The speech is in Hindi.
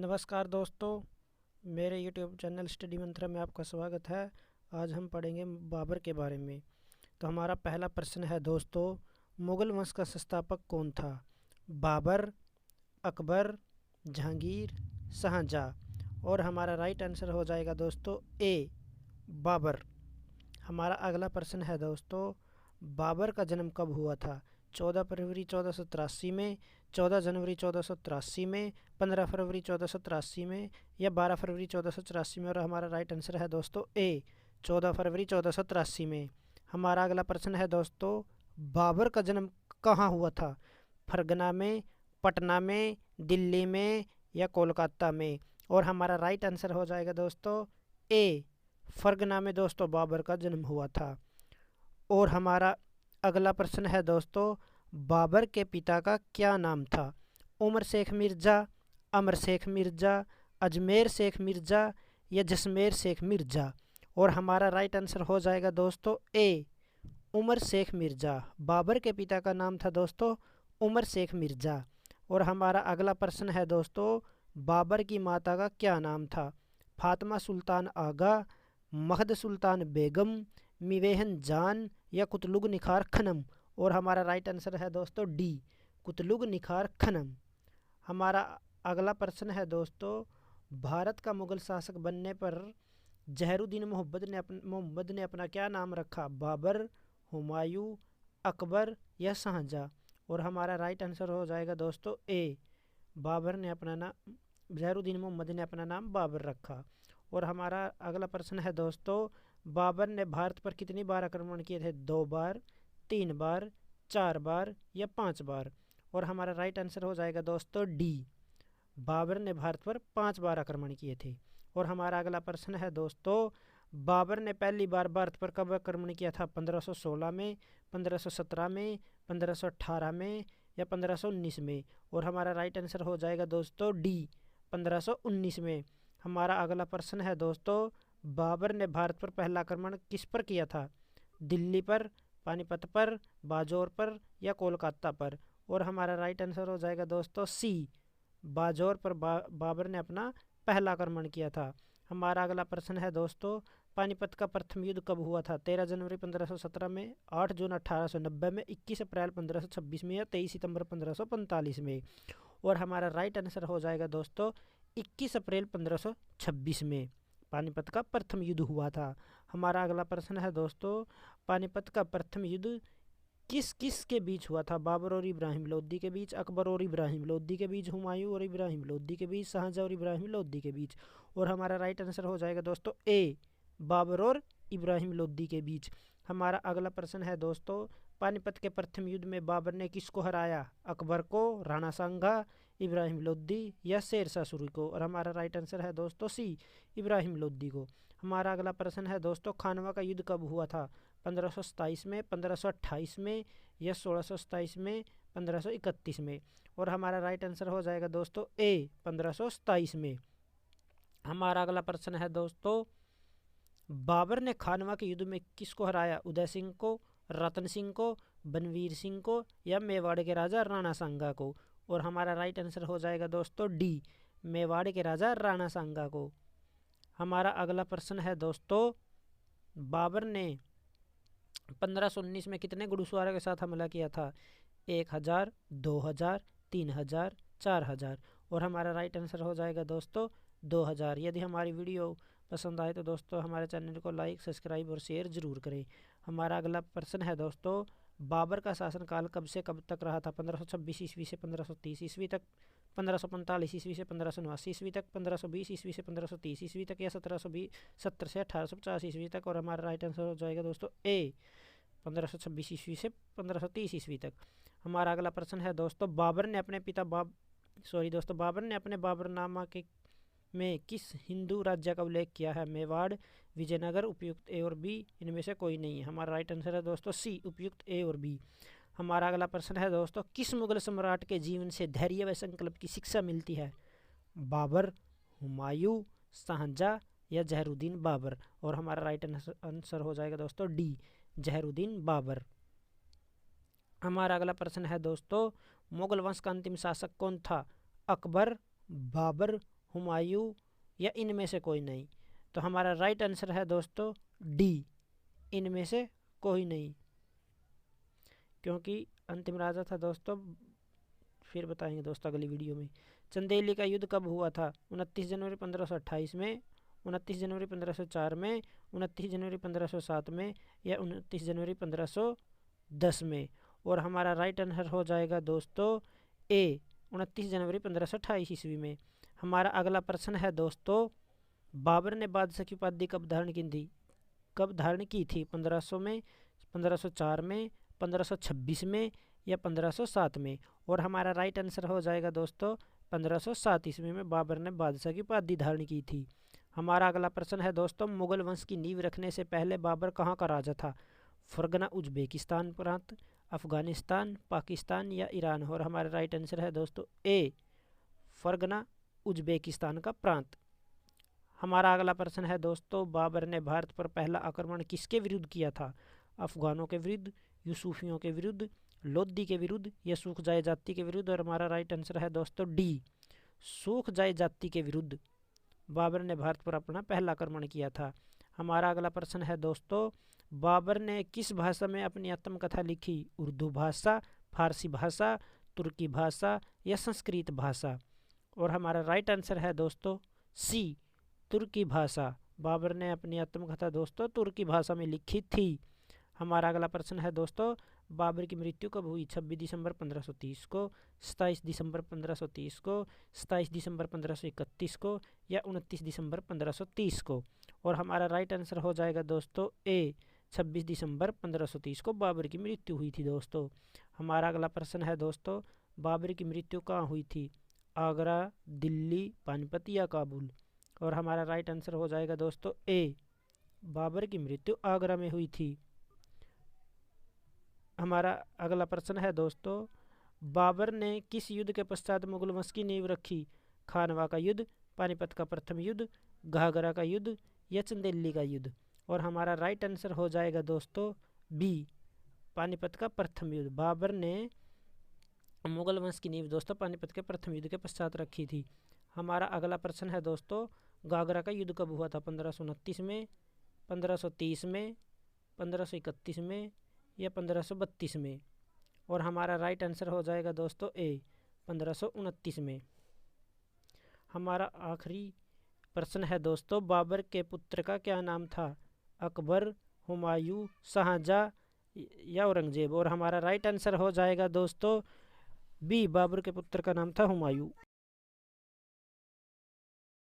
नमस्कार दोस्तों, मेरे यूट्यूब चैनल स्टडी मंत्रा में आपका स्वागत है। आज हम पढ़ेंगे बाबर के बारे में। तो हमारा पहला प्रश्न है दोस्तों, मुगल वंश का संस्थापक कौन था? बाबर, अकबर, जहांगीर, शाहजहाँ। और हमारा राइट आंसर हो जाएगा दोस्तों ए, बाबर। हमारा अगला प्रश्न है दोस्तों, बाबर का जन्म कब हुआ था? 14 फरवरी 1483 में, 14 जनवरी 1483 में, 15 फरवरी 1483 में या 12 फरवरी 1484 में। और हमारा राइट आंसर है दोस्तों ए, 14 फरवरी 1483 में। हमारा अगला प्रश्न है दोस्तों, बाबर का जन्म कहाँ हुआ था? फरगना में, पटना में, दिल्ली में या कोलकाता में। और हमारा राइट आंसर हो जाएगा दोस्तों ए, फरगना में दोस्तों बाबर का जन्म हुआ था। और हमारा अगला प्रश्न है दोस्तों, बाबर के पिता का क्या नाम था? उमर शेख मिर्ज़ा, अमर शेख मिर्ज़ा, अजमेर शेख मिर्ज़ा या जसमेर शेख मिर्ज़ा। और हमारा राइट आंसर हो जाएगा दोस्तों ए, उमर शेख मिर्ज़ा। बाबर के पिता का नाम था दोस्तों उमर शेख मिर्ज़ा। और हमारा अगला प्रश्न है दोस्तों, बाबर की माता का क्या नाम था? फातिमा सुल्तान आगा, महद सुल्तान बेगम, मिवेहन जान या कुतलुग निखार खनम। और हमारा राइट आंसर है दोस्तों डी, कुतलुग निखार खनम। हमारा अगला प्रश्न है दोस्तों, भारत का मुगल शासक बनने पर जहरुद्दीन मोहम्मद ने अपना क्या नाम रखा? बाबर, हुमायूं, अकबर या शाहजहाँ। और हमारा राइट आंसर हो जाएगा दोस्तों ए, बाबर ने अपना नाम, जहरुद्दीन मोहम्मद ने अपना नाम बाबर रखा। और हमारा अगला प्रश्न है दोस्तों, बाबर ने भारत पर कितनी बार आक्रमण किए थे? 2 बार, 3 बार, 4 बार या 5 बार। और हमारा राइट आंसर हो जाएगा दोस्तों डी, बाबर ने भारत पर 5 बार आक्रमण किए थे। और हमारा अगला प्रश्न है दोस्तों, बाबर ने पहली बार भारत पर कब आक्रमण किया था? 1516 में, 1517 में, 1518 में या 1519 में। और हमारा राइट आंसर हो जाएगा दोस्तों डी, 1519 में। हमारा अगला प्रश्न है दोस्तों, बाबर ने भारत पर पहला आक्रमण किस पर किया था? दिल्ली पर, पानीपत पर, बाजौर पर या कोलकाता पर। और हमारा राइट आंसर हो जाएगा दोस्तों सी, बाजौर पर बाबर ने अपना पहला आक्रमण किया था। हमारा अगला प्रश्न है दोस्तों, पानीपत का प्रथम युद्ध कब हुआ था? 13 जनवरी 1517 में, 8 जून 1890 में, 21 अप्रैल 1526 में या 23 सितंबर 1545 में। और हमारा राइट आंसर हो जाएगा दोस्तों 21 अप्रैल 1526 में पानीपत का प्रथम युद्ध हुआ था। हमारा अगला प्रश्न है दोस्तों, पानीपत का प्रथम युद्ध किस किस के बीच हुआ था? बाबर और इब्राहिम लोदी के बीच, अकबर और इब्राहिम लोदी के बीच, हुमायूं और इब्राहिम लोदी के बीच, शाहजहाँ और इब्राहिम लोदी के बीच। और हमारा राइट आंसर हो जाएगा दोस्तों ए, बाबर और इब्राहिम लोदी के बीच। हमारा अगला प्रश्न है दोस्तों, पानीपत के प्रथम युद्ध में बाबर ने किसको हराया? अकबर को, राणा सांगा, इब्राहिम लोदी या शेर शाह सूरी को। और हमारा राइट आंसर है दोस्तों सी, इब्राहिम लोदी को। हमारा अगला प्रश्न है दोस्तों, खानवा का युद्ध कब हुआ था? 1527 में, 1528 में या 1627 में, 1531 में। और हमारा राइट आंसर हो जाएगा दोस्तों ए, 1527 में। हमारा अगला प्रश्न है दोस्तों, बाबर ने खानवा के युद्ध में किसको हराया? उदय सिंह को, रतन सिंह को, बनवीर सिंह को या मेवाड़ के राजा राणा सांगा को। और हमारा राइट आंसर हो जाएगा दोस्तों डी, मेवाड़ के राजा राणा सांगा को। हमारा अगला प्रश्न है दोस्तों, बाबर ने 1519 में कितने घुड़सवारों के साथ हमला किया था? 1000, 2000, 3000, 4000। और हमारा राइट आंसर हो जाएगा दोस्तों 2000। यदि हमारी वीडियो पसंद आए तो दोस्तों हमारे चैनल को लाइक, सब्सक्राइब और शेयर जरूर करें। हमारा अगला प्रश्न है दोस्तों, बाबर का शासनकाल कब से कब तक रहा था? 1526 ईस्वी से 1530 ईस्वी तक, 1545 ईस्वी से 1589 ईस्वी तक, 1520 ईस्वी से 1530 ईस्वी तक या 1770 से 1850 ईस्वी तक। और हमारा राइट आंसर हो जाएगा दोस्तों ए, 1526 ईस्वी से 1530 ईस्वी तक। हमारा अगला प्रश्न है दोस्तों, बाबर ने अपने बाबरनामा के में किस हिंदू राज्य का उल्लेख किया है? मेवाड़, विजयनगर, उपयुक्त ए और बी, इनमें से कोई नहीं है। हमारा राइट आंसर है दोस्तों सी, उपयुक्त ए और बी। हमारा अगला प्रश्न है दोस्तों, किस मुगल सम्राट के जीवन से धैर्य व संकल्प की शिक्षा मिलती है? बाबर, हुमायूं, शाहजहाँ या जहरुद्दीन बाबर। और हमारा राइट आंसर हो जाएगा दोस्तों डी, जहरुद्दीन बाबर। हमारा अगला प्रश्न है दोस्तों, मुगल वंश का अंतिम शासक कौन था? अकबर, बाबर, हुमायूं या इनमें से कोई नहीं। तो हमारा राइट आंसर है दोस्तों डी, इनमें से कोई नहीं, क्योंकि अंतिम राजा था दोस्तों। फिर बताएंगे दोस्तों अगली वीडियो में। चंदेली का युद्ध कब हुआ था? 29 जनवरी 1528 में, 29 जनवरी 1504 में, 29 जनवरी 1507 में या 29 जनवरी 1510 में। और हमारा राइट आंसर हो जाएगा दोस्तों ए, 29 जनवरी 1528 ईस्वी में। हमारा अगला प्रश्न है दोस्तों, बाबर ने बादशाह की उपाधि कब धारण की थी? 1500 में, 1504 में, 1526 में या 1507 में। और हमारा राइट आंसर हो जाएगा दोस्तों 1507 ईस्वी में बाबर ने बादशाह की उपाधि धारण की थी। हमारा अगला प्रश्न है दोस्तों, मुगल वंश की नींव रखने से पहले बाबर कहाँ का राजा था? फरगना उज्बेकिस्तान प्रांत, अफगानिस्तान, पाकिस्तान या ईरान। और हमारा राइट आंसर है दोस्तों ए, फरगना उज्बेकिस्तान का प्रांत। हमारा अगला प्रश्न है दोस्तों, बाबर ने भारत पर पहला आक्रमण किसके विरुद्ध किया था? अफगानों के विरुद्ध, यूसुफियों के विरुद्ध, लोदी के विरुद्ध या सूखजाई जाति के विरुद्ध। और हमारा राइट आंसर है दोस्तों डी, सूखजाई जाति के विरुद्ध बाबर ने भारत पर अपना पहला आक्रमण किया था। हमारा अगला प्रश्न है दोस्तों, बाबर ने किस भाषा में अपनी आत्मकथा लिखी? उर्दू भाषा, फारसी भाषा, तुर्की भाषा या संस्कृत भाषा। और हमारा राइट आंसर है दोस्तों सी, तुर्की भाषा। बाबर ने अपनी आत्मकथा दोस्तों तुर्की भाषा में लिखी थी। हमारा अगला प्रश्न है दोस्तों, बाबर की मृत्यु कब हुई? 26 दिसंबर 1530 को, 27 दिसंबर 1530 को, 27 दिसंबर 1531 को या 29 दिसंबर 1530 को। और हमारा राइट आंसर हो जाएगा दोस्तों ए, 26 दिसंबर 1530 को बाबर की मृत्यु हुई थी दोस्तों। हमारा अगला प्रश्न है दोस्तों, बाबर की मृत्यु कहाँ हुई थी? आगरा, दिल्ली, पानीपत या काबुल। और हमारा राइट आंसर हो जाएगा दोस्तों ए, बाबर की मृत्यु आगरा में हुई थी। हमारा अगला प्रश्न है दोस्तों, बाबर ने किस युद्ध के पश्चात मुगल वंश की नींव रखी? खानवा का युद्ध, पानीपत का प्रथम युद्ध, घाघरा का युद्ध या चंदेली का युद्ध। और हमारा राइट आंसर हो जाएगा दोस्तों बी, पानीपत का प्रथम युद्ध। बाबर ने मुगल वंश की नींव दोस्तों पानीपत के प्रथम युद्ध के पश्चात रखी थी। हमारा अगला प्रश्न है दोस्तों, घाघरा का युद्ध कब हुआ था? 1529 में, 1530 में, 1531 में या 1532 में। और हमारा राइट आंसर हो जाएगा दोस्तों ए, 1529 में। हमारा आखिरी प्रश्न है दोस्तों, बाबर के पुत्र का क्या नाम था? अकबर, हुमायूं, शाहजहां या औरंगजेब। और हमारा राइट आंसर हो जाएगा दोस्तों बी, बाबर के पुत्र का नाम था हुमायूं।